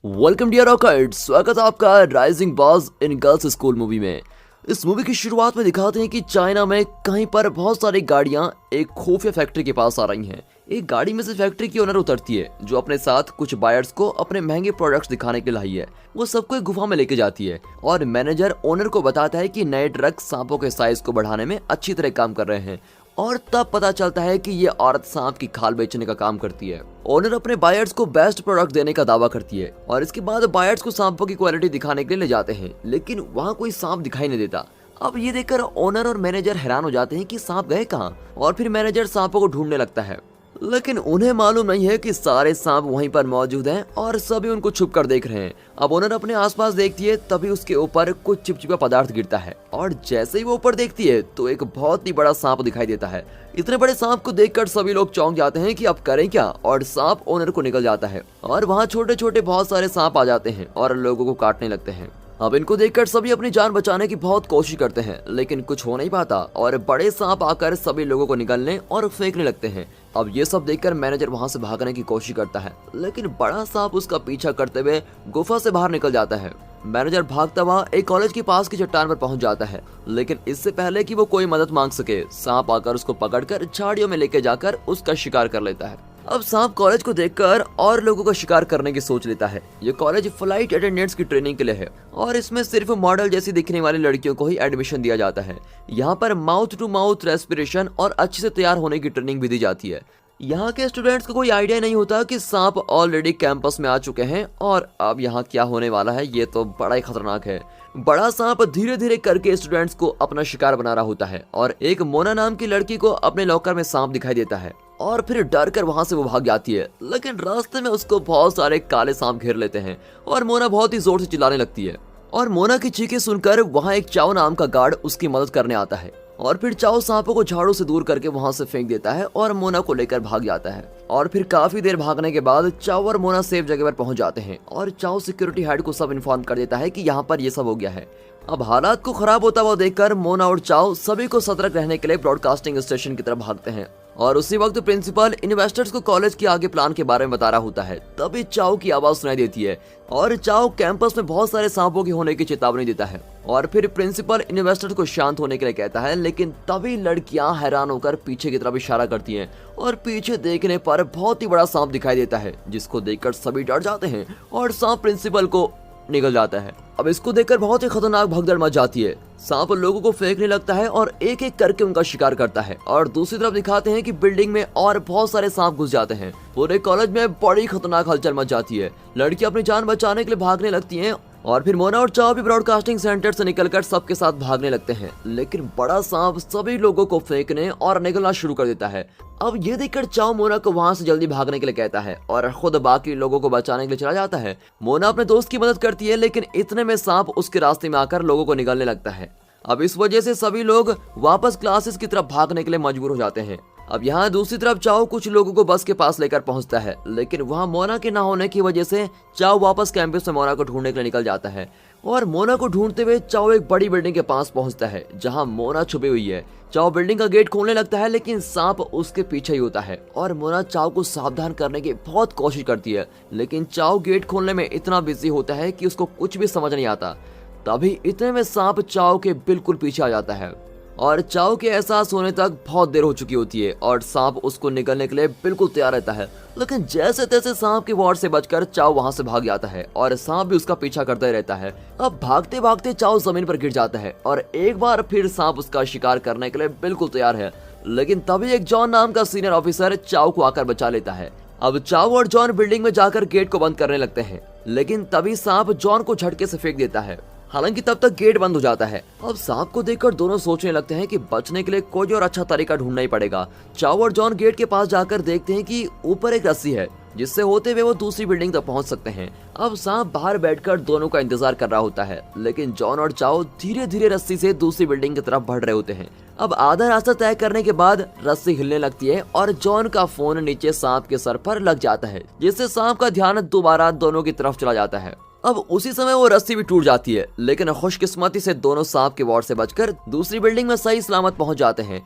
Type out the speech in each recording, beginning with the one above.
Welcome dear awkward, स्वागत है आपका rising boss in girls school movie में। इस मूवी की शुरुआत में दिखाते हैं कि चाइना में कहीं पर बहुत सारी गाड़ियां एक खुफिया फैक्ट्री के पास आ रही हैं। एक गाड़ी में से फैक्ट्री की ओनर उतरती है जो अपने साथ कुछ बायर्स को अपने महंगे प्रोडक्ट्स दिखाने के लिए लाई है। वो सबको एक गुफा में लेके जाती है और मैनेजर ओनर को बताता है कि नए ट्रक सांपों के साइज को बढ़ाने में अच्छी तरह काम कर रहे हैं। और तब पता चलता है कि ये औरत सांप की खाल बेचने का काम करती है। ओनर अपने बायर्स को बेस्ट प्रोडक्ट देने का दावा करती है और इसके बाद बायर्स को सांपों की क्वालिटी दिखाने के लिए ले जाते हैं, लेकिन वहाँ कोई सांप दिखाई नहीं देता। अब ये देखकर ओनर और मैनेजर हैरान हो जाते हैं कि सांप गए कहाँ, और फिर मैनेजर सांपों को ढूंढने लगता है, लेकिन उन्हें मालूम नहीं है कि सारे सांप वहीं पर मौजूद हैं और सभी उनको छुप कर देख रहे हैं। अब ओनर अपने आसपास देखती है, तभी उसके ऊपर कुछ चिपचिपा पदार्थ गिरता है और जैसे ही वो ऊपर देखती है तो एक बहुत ही बड़ा सांप दिखाई देता है। इतने बड़े सांप को देखकर सभी लोग चौंक जाते हैं कि अब करें क्या, और सांप ओनर को निकल जाता है और वहाँ छोटे छोटे बहुत सारे सांप आ जाते हैं और लोगों को काटने लगते हैं। अब इनको देखकर सभी अपनी जान बचाने की बहुत कोशिश करते हैं, लेकिन कुछ हो नहीं पाता और बड़े सांप आकर सभी लोगों को निगलने और फेंकने लगते हैं। अब ये सब देखकर मैनेजर वहां से भागने की कोशिश करता है, लेकिन बड़ा सांप उसका पीछा करते हुए गुफा से बाहर निकल जाता है। मैनेजर भागता हुआ एक कॉलेज के पास की चट्टान पर पहुंच जाता है, लेकिन इससे पहले कि वो कोई मदद मांग सके, सांप आकर उसको पकड़कर झाड़ियों में लेके जाकर उसका शिकार कर लेता है। अब सांप कॉलेज को देखकर और लोगों का शिकार करने की सोच लेता है। ये कॉलेज फ्लाइट अटेंडेंट्स की ट्रेनिंग के लिए है और इसमें सिर्फ मॉडल जैसी दिखने वाली लड़कियों को ही एडमिशन दिया जाता है। यहाँ पर माउथ टू माउथ रेस्पिरेशन और अच्छे से तैयार होने की ट्रेनिंग भी दी जाती है। यहाँ के स्टूडेंट्स को कोई आइडिया नहीं होता कि सांप ऑलरेडी कैंपस में आ चुके हैं और अब यहाँ क्या होने वाला है, ये तो बड़ा ही खतरनाक है। बड़ा सांप धीरे धीरे करके स्टूडेंट्स को अपना शिकार बना रहा होता है और एक मोना नाम की लड़की को अपने लॉकर में सांप दिखाई देता है और फिर डर कर वहां से वो भाग जाती है, लेकिन रास्ते में उसको बहुत सारे काले सांप घेर लेते हैं और मोना बहुत ही जोर से चिल्लाने लगती है। और मोना की चीखें सुनकर वहां एक चाओ नाम का गार्ड उसकी मदद करने आता है और फिर चाओ सांपों को झाड़ू से दूर करके वहां से फेंक देता है और मोना को लेकर भाग जाता है। और फिर काफी देर भागने के बाद चाओ और मोना सेफ जगह पर पहुंच जाते हैं और चाओ सिक्योरिटी हेड को सब इन्फॉर्म कर देता है कि यहाँ पर ये सब हो गया है। अब हालात को खराब होता हुआ देखकर मोना और चाओ सभी को सतर्क रहने के लिए ब्रॉडकास्टिंग स्टेशन की तरफ भागते हैं और उसी वक्त प्रिंसिपल इन्वेस्टर्स को कॉलेज के आगे प्लान के बारे में बता रहा होता है। तभी चाओ की आवाज सुनाई देती है और चाओ कैंपस में बहुत सारे सांपों के होने की चेतावनी देता है और फिर प्रिंसिपल इन्वेस्टर्स को शांत होने के लिए कहता है, लेकिन तभी लड़कियां हैरान होकर पीछे की तरफ इशारा करती हैं और पीछे देखने पर बहुत ही बड़ा सांप दिखाई देता है, जिसको देखकर सभी डर जाते हैं और सांप प्रिंसिपल को निकल जाता है। अब इसको देखकर बहुत ही खतरनाक भगदड़ मच जाती है। सांप लोगों को फेंकने लगता है और एक एक करके उनका शिकार करता है और दूसरी तरफ दिखाते हैं कि बिल्डिंग में और बहुत सारे सांप घुस जाते हैं। पूरे कॉलेज में बड़ी खतरनाक हलचल मच जाती है। लड़कियां अपनी जान बचाने के लिए भागने लगती हैं और फिर मोना और चाओ भी ब्रॉडकास्टिंग सेंटर से निकलकर सबके साथ भागने लगते हैं, लेकिन बड़ा सांप सभी लोगों को फेंकने और निकलना शुरू कर देता है। अब ये देखकर चाओ मोना को वहां से जल्दी भागने के लिए कहता है और खुद बाकी लोगों को बचाने के लिए चला जाता है। मोना अपने दोस्त की मदद करती है, लेकिन इतने में सांप उसके रास्ते में आकर लोगों को निगलने लगता है। अब इस वजह से सभी लोग वापस क्लासेस की तरफ भागने के लिए मजबूर हो जाते हैं। अब यहाँ दूसरी तरफ चाओ कुछ लोगों को बस के पास लेकर पहुंचता है, लेकिन वहाँ मोना के ना होने की वजह से चाओ वापस कैंपस में मोना को ढूंढने के लिए निकल जाता है और मोना को ढूंढते हुए चाओ एक बड़ी बिल्डिंग के पास पहुंचता है जहां मोना छुपी हुई है। चाओ बिल्डिंग का गेट खोलने लगता है, लेकिन सांप उसके पीछे ही होता है और मोना चाओ को सावधान करने की बहुत कोशिश करती है, लेकिन चाओ गेट खोलने में इतना बिजी होता है कि उसको कुछ भी समझ नहीं आता। तभी इतने में सांप चाओ के बिल्कुल पीछे आ जाता है और चाओ के एहसास होने तक बहुत देर हो चुकी होती है और सांप उसको निकलने के लिए बिल्कुल तैयार रहता है, लेकिन जैसे तैसे सांप की वार से बचकर चाओ वहां से भाग जाता है और सांप भी उसका पीछा करता ही रहता है। अब भागते भागते चाओ जमीन पर गिर जाता है और एक बार फिर सांप उसका शिकार करने के लिए बिल्कुल तैयार है, लेकिन तभी एक जॉन नाम का सीनियर ऑफिसर चाओ को आकर बचा लेता है। अब चाओ और जॉन बिल्डिंग में जाकर गेट को बंद करने लगते हैं, लेकिन तभी सांप जॉन को झटके से फेंक देता है। हालांकि तब तक गेट बंद हो जाता है। अब सांप को देखकर दोनों सोचने लगते हैं कि बचने के लिए कोई और अच्छा तरीका ढूंढना ही पड़ेगा। चाओ और जॉन गेट के पास जाकर देखते हैं कि ऊपर एक रस्सी है जिससे होते हुए वो दूसरी बिल्डिंग तक पहुंच सकते हैं। अब सांप बाहर बैठकर दोनों का इंतजार कर रहा होता है, लेकिन जॉन और चाओ धीरे धीरे रस्सी से दूसरी बिल्डिंग की तरफ बढ़ रहे होते हैं। अब आधा रास्ता तय करने के बाद रस्सी हिलने लगती है और जॉन का फोन नीचे सांप के सर पर लग जाता है, जिससे सांप का ध्यान दोबारा दोनों की तरफ चला जाता है। अब उसी समय वो रस्सी भी टूट जाती है, लेकिन खुशकिस्मती से दोनों सांप के वार से बचकर दूसरी बिल्डिंग में सही सलामत पहुंच जाते हैं।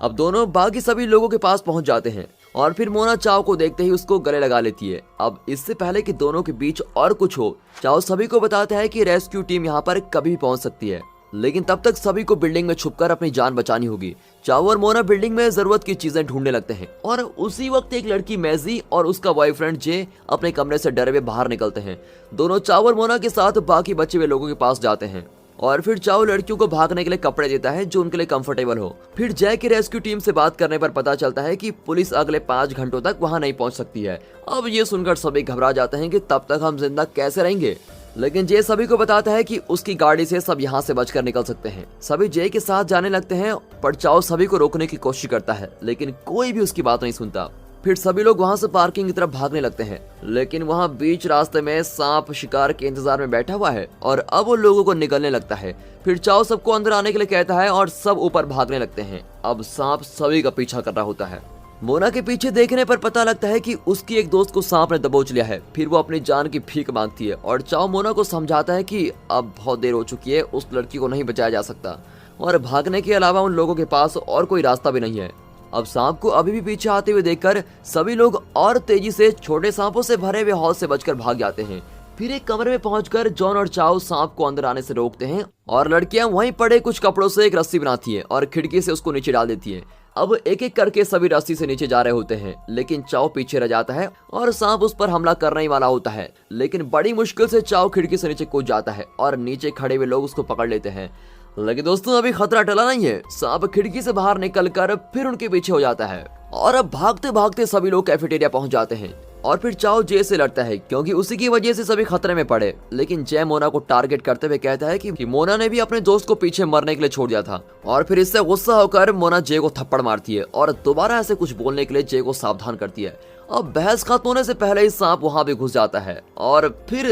अब दोनों बाकी सभी लोगों के पास पहुंच जाते हैं और फिर मोना चाओ को देखते ही उसको गले लगा लेती है। अब इससे पहले कि दोनों के बीच और कुछ हो, चाओ सभी को बताता है कि रेस्क्यू टीम यहाँ पर कभी भी पहुंच सकती है, लेकिन तब तक सभी को बिल्डिंग में छुपकर अपनी जान बचानी होगी। चाओ और मोना बिल्डिंग में जरूरत की चीजें ढूंढने लगते हैं और उसी वक्त एक लड़की मैजी और उसका बॉयफ्रेंड जे अपने कमरे से डरे हुए बाहर निकलते हैं। दोनों चाओ और मोना के साथ बाकी बचे हुए लोगों के पास जाते हैं और फिर चाओ लड़कियों को भागने के लिए कपड़े देता है जो उनके लिए कंफर्टेबल हो। फिर जय की रेस्क्यू टीम से बात करने पर पता चलता है कि पुलिस अगले 5 घंटों तक वहां नहीं पहुंच सकती है। अब ये सुनकर सभी घबरा जाते हैं कि तब तक हम जिंदा कैसे रहेंगे, लेकिन जय सभी को बताता है कि उसकी गाड़ी से सब यहाँ से बचकर निकल सकते हैं। सभी जय के साथ जाने लगते हैं पर चाओ सभी को रोकने की कोशिश करता है, लेकिन कोई भी उसकी बात नहीं सुनता। फिर सभी लोग वहां से पार्किंग की तरफ भागने लगते हैं, लेकिन वहां बीच रास्ते में सांप शिकार के इंतजार में बैठा हुआ है और अब वो लोगों को निगलने लगता है। फिर चाओ सबको अंदर आने के लिए कहता है और सब ऊपर भागने लगते हैं। अब सांप सभी का पीछा कर रहा होता है। मोना के पीछे देखने पर पता लगता है कि उसकी एक दोस्त को सांप ने दबोच लिया है। फिर वो अपनी जान की भीख मांगती है और चाओ मोना को समझाता है कि अब बहुत देर हो चुकी है, उस लड़की को नहीं बचाया जा सकता और भागने के अलावा उन लोगों के पास और कोई रास्ता भी नहीं है। अब सांप को अभी भी पीछे आते हुए देखकर सभी लोग और तेजी से छोटे सांपों से भरे हुए हौज से बचकर भाग जाते हैं। फिर एक कमरे में पहुंचकर जॉन और चाओ सांप को अंदर आने से रोकते हैं और लड़कियां वहीं पड़े कुछ कपड़ों से एक रस्सी बनाती है और खिड़की से उसको नीचे डाल देती है। अब एक एक करके सभी रस्सी से नीचे जा रहे होते हैं, लेकिन चाओ पीछे रह जाता है और सांप उस पर हमला करने ही वाला होता है, लेकिन बड़ी मुश्किल से चाओ खिड़की से नीचे कूद जाता है और नीचे खड़े हुए लोग उसको पकड़ लेते हैं। लेकिन दोस्तों अभी खतरा टला नहीं है। सांप खिड़की से बाहर निकलकर फिर उनके पीछे हो जाता है और अब भागते भागते सभी लोग कैफेटेरिया पहुंच जाते हैं और फिर चाओ जय से लड़ता है क्योंकि उसी की वजह से सभी खतरे में पड़े। लेकिन जय मोना को टारगेट करते हुए कहता है कि मोना ने भी अपने दोस्त को पीछे मरने के लिए छोड़ दिया था और फिर इससे गुस्सा होकर मोना जय को थप्पड़ मारती है और दोबारा ऐसे कुछ बोलने के लिए जय को सावधान करती है। अब बहस खत्म होने से पहले ही सांप वहां भी घुस जाता है और फिर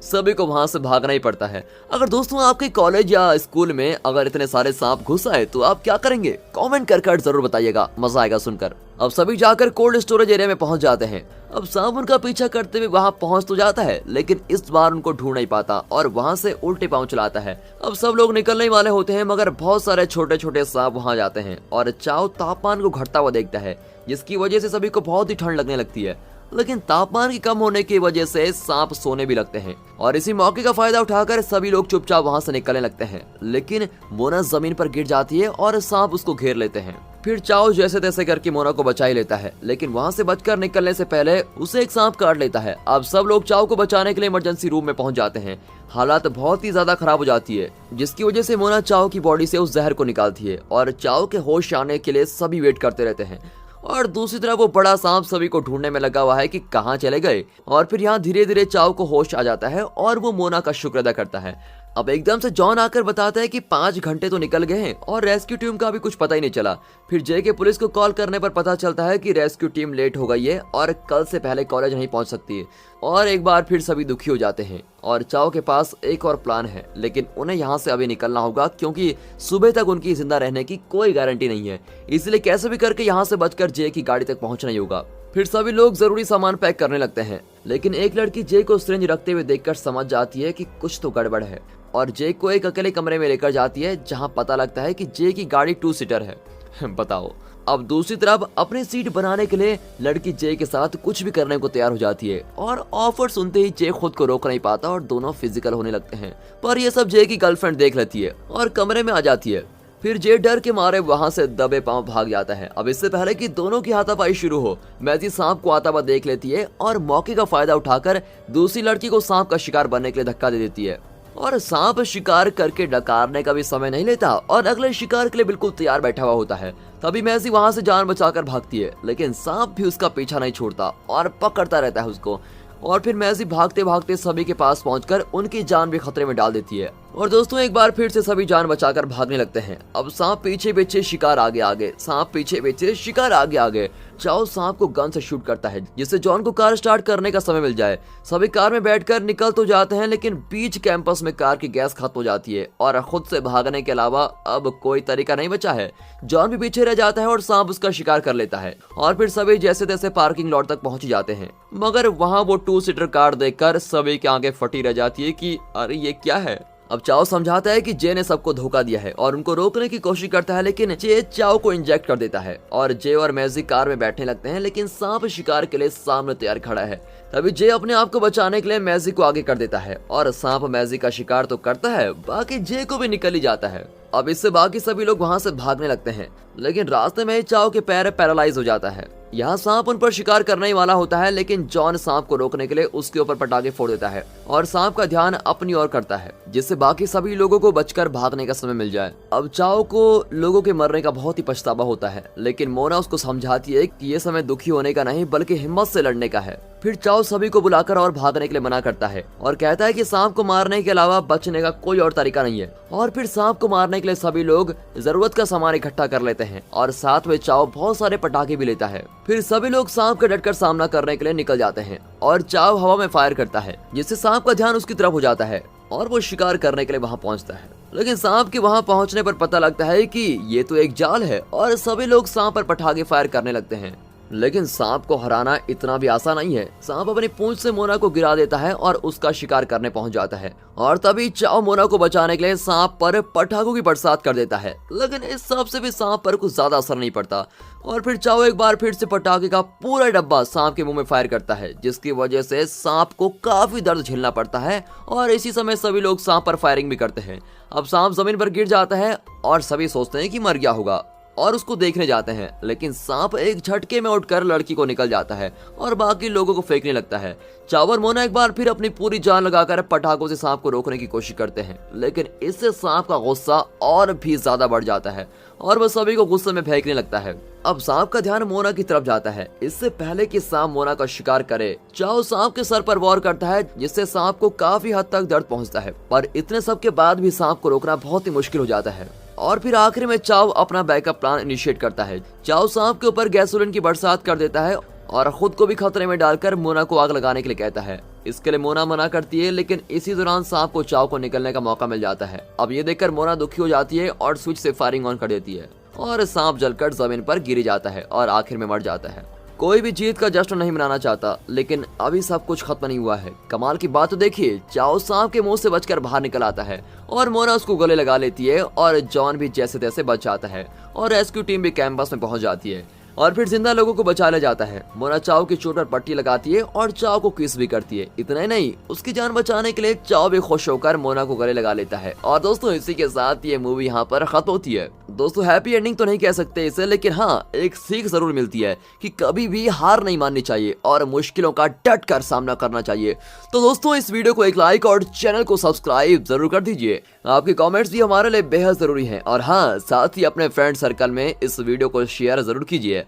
सभी को वहां से भागना ही पड़ता है। अगर दोस्तों आपके कॉलेज या स्कूल में अगर इतने सारे सांप घुस आए तो आप क्या करेंगे? कमेंट कर जरूर बताइएगा, मजा आएगा सुनकर। अब सभी जाकर कोल्ड स्टोरेज एरिया में पहुंच जाते हैं। अब सांप उनका पीछा करते हुए वहां पहुंच तो जाता है, लेकिन इस बार उनको ढूंढ नहीं पाता और वहां से उल्टे पांव चलाता है। अब सब लोग निकलने वाले होते हैं मगर बहुत सारे छोटे छोटे सांप वहां जाते हैं और चाओ तापमान को घटता हुआ देखता है, जिसकी वजह से सभी को बहुत ही ठंड लगने लगती है। लेकिन तापमान की कम होने की वजह से सांप सोने भी लगते हैं और इसी मौके का फायदा उठाकर सभी लोग चुपचाप वहां से निकलने लगते हैं। लेकिन मोना जमीन पर गिर जाती है और सांप उसको घेर लेते हैं। फिर चाओ जैसे तैसे करके मोना को बचा ही लेता है, लेकिन वहां से बचकर निकलने से पहले उसे एक सांप काट लेता है। अब सब लोग चाओ को बचाने के लिए इमरजेंसी रूम में पहुंच जाते हैं। हालात बहुत ही ज्यादा खराब हो जाती है, जिसकी वजह से मोना चाओ की बॉडी से उस जहर को निकालती है और चाओ के होश आने के लिए सभी वेट करते रहते हैं। और दूसरी तरफ वो बड़ा सांप सभी को ढूंढने में लगा हुआ है कि कहाँ चले गए। और फिर यहाँ धीरे धीरे चाओ को होश आ जाता है और वो मोना का शुक्र अदा करता है। अब एकदम से जॉन आकर बताता है कि 5 घंटे तो निकल गए हैं और रेस्क्यू टीम का भी कुछ पता ही नहीं चला। फिर जय के पुलिस को कॉल करने पर पता चलता है कि रेस्क्यू टीम लेट हो गई है और कल से पहले कॉलेज नहीं पहुंच सकती। और एक बार फिर सभी दुखी हो जाते हैं और चाओ के पास एक और प्लान है, लेकिन उन्हें यहाँ से अभी निकलना होगा क्योंकि सुबह तक उनकी जिंदा रहने की कोई गारंटी नहीं है। इसलिए कैसे भी करके यहाँ से बचकर जय की गाड़ी तक पहुंचना ही होगा। फिर सभी लोग जरूरी सामान पैक करने लगते हैं, लेकिन एक लड़की जय को सिरिंज रखते हुए देखकर समझ जाती है कि कुछ तो गड़बड़ है और जय को एक अकेले कमरे में लेकर जाती है, जहां पता लगता है कि जय की गाड़ी 2 सीटर है। बताओ। अब दूसरी तरफ अपनी सीट बनाने के लिए लड़की जय के साथ कुछ भी करने को तैयार हो जाती है और ऑफर सुनते ही जय खुद को रोक नहीं पाता और दोनों फिजिकल होने लगते हैं। पर यह सब जय की गर्लफ्रेंड देख लेती है और कमरे में आ जाती है। फिर जय डर के मारे वहां से दबे पांव भाग जाता है। अब इससे पहले कि दोनों की हाथापाई शुरू हो, मैजी सांप को आता हुआ देख लेती है और मौके का फायदा उठाकर दूसरी लड़की को सांप का शिकार बनने के लिए धक्का दे देती है। और सांप शिकार करके डकारने का भी समय नहीं लेता और अगले शिकार के लिए बिल्कुल तैयार बैठा हुआ होता है। तभी मैजी वहां से जान बचाकर भागती है, लेकिन सांप भी उसका पीछा नहीं छोड़ता और पकड़ता रहता है उसको। और फिर मैजी भागते भागते सभी के पास पहुंचकर उनकी जान भी खतरे में डाल देती है। और दोस्तों एक बार फिर से सभी जान बचाकर भागने लगते हैं। अब सांप पीछे पीछे शिकार आगे आगे, सांप पीछे पीछे शिकार आगे आगे। चाओ सांप को गन से शूट करता है, जिससे जॉन को कार स्टार्ट करने का समय मिल जाए। सभी कार में बैठकर निकल तो जाते हैं, लेकिन बीच कैंपस में कार की गैस खत्म हो जाती है और खुद से भागने के अलावा अब कोई तरीका नहीं बचा है। जॉन भी पीछे रह जाता है और सांप उसका शिकार कर लेता है। और फिर सभी जैसे तैसे पार्किंग लॉट तक पहुंच जाते हैं, मगर वहां वो 2 सीटर कार देखकर सभी की आंखें फटी रह जाती है कि अरे ये क्या है। अब चाओ समझाता है कि जे ने सबको धोखा दिया है और उनको रोकने की कोशिश करता है, लेकिन जे चाओ को इंजेक्ट कर देता है और जे और मैजिक कार में बैठने लगते हैं, लेकिन सांप शिकार के लिए सामने तैयार खड़ा है। तभी जे अपने आप को बचाने के लिए मैजिक को आगे कर देता है और सांप मैजिक का शिकार तो करता है, बाकी जे को भी निकल ही जाता है। अब इससे बाकी सभी लोग वहाँ से भागने लगते हैं, लेकिन रास्ते में ही चाओ के पैर पैरालाइज हो जाता है। यहाँ सांप उन पर शिकार करने ही वाला होता है, लेकिन जॉन सांप को रोकने के लिए उसके ऊपर पटाखे फोड़ देता है और सांप का ध्यान अपनी ओर करता है, जिससे बाकी सभी लोगों को बचकर भागने का समय मिल जाए। अब चाओ को लोगों के मरने का बहुत ही पछतावा होता है, लेकिन मोना उसको समझाती है कि ये समय दुखी होने का नहीं बल्कि हिम्मत से लड़ने का है। फिर चाओ सभी को बुलाकर और भागने के लिए मना करता है और कहता है कि सांप को मारने के अलावा बचने का कोई और तरीका नहीं है। और फिर सांप को मारने के लिए सभी लोग जरूरत का सामान इकट्ठा कर लेते हैं और साथ में चाओ बहुत सारे पटाखे भी लेता है। फिर सभी लोग सांप का डटकर सामना करने के लिए निकल जाते हैं और चाओ हवा में फायर करता है, जिससे सांप का ध्यान उसकी तरफ हो जाता है और वो शिकार करने के लिए वहाँ पहुँचता है। लेकिन सांप के वहाँ पहुँचने पर पता लगता है कि ये तो एक जाल है और सभी लोग सांप पर पटाखे फायर करने लगते हैं। लेकिन सांप को हराना इतना भी आसान नहीं है। सांप अपनी पूंछ से मोना को गिरा देता है और उसका शिकार करने पहुंच जाता है और तभी चाओ मोना को बचाने के लिए सांप पर पटाखों की बरसात कर देता है, लेकिन इस सब से भी सांप पर कुछ ज्यादा असर नहीं पड़ता और फिर चाओ एक बार फिर से पटाखे का पूरा डब्बा सांप के मुंह में फायर करता है, जिसकी वजह से सांप को काफी दर्द झेलना पड़ता है और इसी समय सभी लोग सांप पर फायरिंग भी करते हैं। अब सांप जमीन पर गिर जाता है और सभी सोचते हैं कि मर गया होगा और उसको देखने जाते हैं, लेकिन सांप एक झटके में उठकर लड़की को निकल जाता है और बाकी लोगों को फेंकने लगता है। चाओ और मोना एक बार फिर अपनी पूरी जान लगाकर पटाखों से सांप को रोकने की कोशिश करते हैं, लेकिन इससे सांप का गुस्सा और भी ज्यादा बढ़ जाता है और वह सभी को गुस्से में फेंकने लगता है। अब सांप का ध्यान मोना की तरफ जाता है। इससे पहले कि सांप मोना का शिकार करे, चाओ सांप के सर पर वार करता है, जिससे सांप को काफी हद तक दर्द पहुंचता है, पर इतने सब के बाद भी सांप को रोकना बहुत ही मुश्किल हो जाता है। और फिर आखिर में चाओ अपना बैकअप प्लान इनिशिएट करता है। चाओ सांप के ऊपर गैसोलीन की बरसात कर देता है और खुद को भी खतरे में डालकर मोना को आग लगाने के लिए कहता है। इसके लिए मोना मना करती है, लेकिन इसी दौरान सांप को चाओ को निकलने का मौका मिल जाता है। अब ये देखकर मोना दुखी हो जाती है और स्विच से फायरिंग ऑन कर देती है और सांप जलकर जमीन पर गिर जाता है और आखिर में मर जाता है। कोई भी जीत का जश्न नहीं मनाना चाहता, लेकिन अभी सब कुछ खत्म नहीं हुआ है। कमाल की बात तो देखिए, चाओ सांप के मुंह से बचकर बाहर निकल आता है और मोना उसको गले लगा लेती है और जॉन भी जैसे तैसे बच जाता है और रेस्क्यू टीम भी कैंपस में पहुंच जाती है और फिर जिंदा लोगों को बचा ले जाता है। मोना चाओ की चोट पर पट्टी लगाती है और चाओ को किस भी करती है। इतना ही नहीं, उसकी जान बचाने के लिए चाओ भी खुश होकर मोना को गले लगा लेता है। और दोस्तों, इसी के साथ ये मूवी यहाँ पर खत्म होती है। दोस्तों, हैप्पी एंडिंग तो नहीं कह सकते इसे, लेकिन हाँ, एक सीख जरूर मिलती है कि कभी भी हार नहीं माननी चाहिए और मुश्किलों का डट कर सामना करना चाहिए। तो दोस्तों, इस वीडियो को एक लाइक और चैनल को सब्सक्राइब जरूर कर दीजिए। आपके कमेंट्स भी हमारे लिए बेहद जरूरी हैं और हाँ, साथ ही अपने फ्रेंड सर्कल में इस वीडियो को शेयर जरूर कीजिए।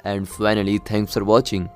And finally, thanks for watching.